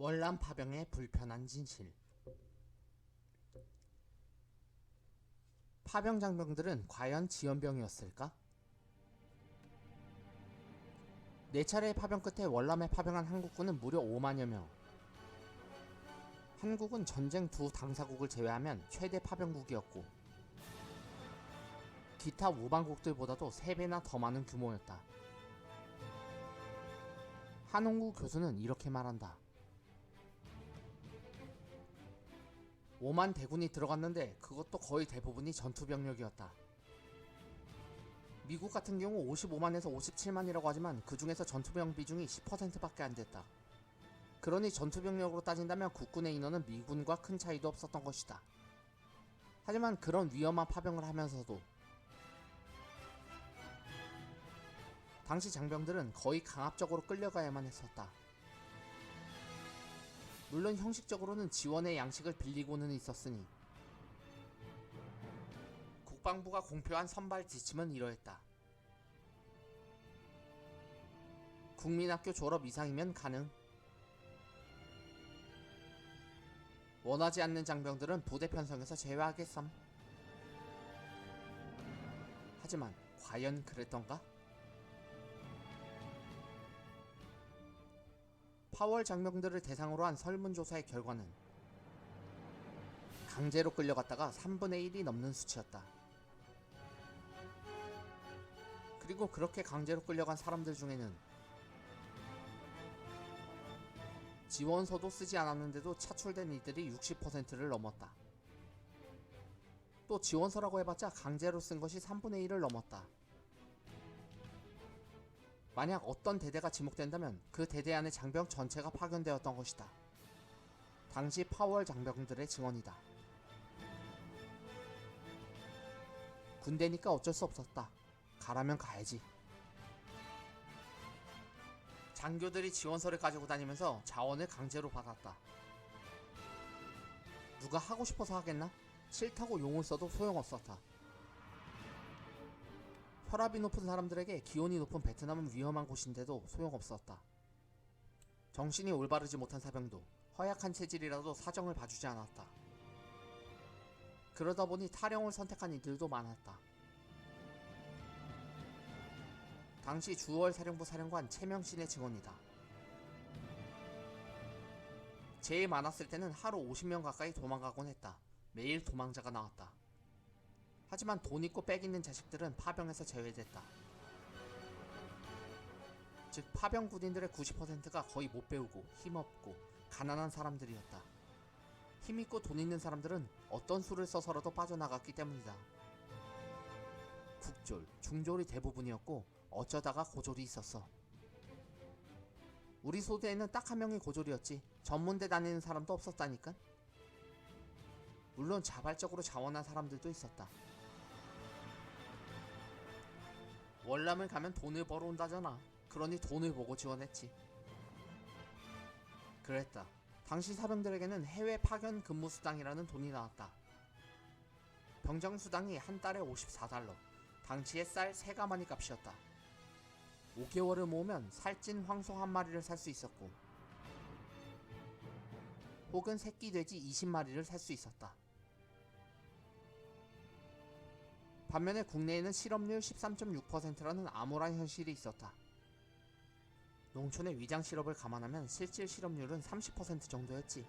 월남 파병의 불편한 진실. 파병 장병들은 과연 지원병이었을까? 4차례의 파병 끝에 월남에 파병한 한국군은 무려 5만여 명. 한국은 전쟁 두 당사국을 제외하면 최대 파병국이었고 기타 우방국들보다도 3배나 더 많은 규모였다. 한홍구 교수는 이렇게 말한다. 5만 대군이 들어갔는데 그것도 거의 대부분이 전투병력이었다. 미국 같은 경우 55만에서 57만이라고 하지만 그 중에서 전투병 비중이 10%밖에 안 됐다. 그러니 전투병력으로 따진다면 국군의 인원은 미군과 큰 차이도 없었던 것이다. 하지만 그런 위험한 파병을 하면서도 당시 장병들은 거의 강압적으로 끌려가야만 했었다. 물론 형식적으로는 지원의 양식을 빌리고는 있었으니 국방부가 공표한 선발 지침은 이러했다. 국민학교 졸업 이상이면 가능. 원하지 않는 장병들은 부대 편성에서 제외하겠음. 하지만 과연 그랬던가? 파월 장병들을 대상으로 한 설문조사의 결과는 강제로 끌려갔다가 3분의 1이 넘는 수치였다. 그리고 그렇게 강제로 끌려간 사람들 중에는 지원서도 쓰지 않았는데도 차출된 이들이 60%를 넘었다. 또 지원서라고 해봤자 강제로 쓴 것이 3분의 1을 넘었다. 만약 어떤 대대가 지목된다면 그 대대 안의 장병 전체가 파견되었던 것이다. 당시 파월 장병들의 증언이다. 군대니까 어쩔 수 없었다. 가라면 가야지. 장교들이 지원서를 가지고 다니면서 자원을 강제로 받았다. 누가 하고 싶어서 하겠나? 싫다고 용을 써도 소용없었다. 혈압이 높은 사람들에게 기온이 높은 베트남은 위험한 곳인데도 소용없었다. 정신이 올바르지 못한 사병도 허약한 체질이라도 사정을 봐주지 않았다. 그러다 보니 탈영을 선택한 이들도 많았다. 당시 주월 사령부 사령관 최명신의 증언이다. 제일 많았을 때는 하루 50명 가까이 도망가곤 했다. 매일 도망자가 나왔다. 하지만 돈 있고 빽 있는 자식들은 파병에서 제외됐다. 즉 파병 군인들의 90%가 거의 못 배우고 힘없고 가난한 사람들이었다. 힘있고 돈 있는 사람들은 어떤 수를 써서라도 빠져나갔기 때문이다. 국졸, 중졸이 대부분이었고 어쩌다가 고졸이 있었어. 우리 소대에는 딱 한 명이 고졸이었지 전문대 다니는 사람도 없었다니까. 물론 자발적으로 자원한 사람들도 있었다. 월남을 가면 돈을 벌어온다잖아. 그러니 돈을 보고 지원했지. 그랬다. 당시 사병들에게는 해외 파견 근무 수당이라는 돈이 나왔다. 병장 수당이 한 달에 54달러. 당시의 쌀 3가마니 값이었다. 5개월을 모으면 살찐 황소 한 마리를 살 수 있었고 혹은 새끼 돼지 20마리를 살 수 있었다. 반면에 국내에는 실업률 13.6%라는 암울한 현실이 있었다. 농촌의 위장 실업을 감안하면 실질 실업률은 30% 정도였지.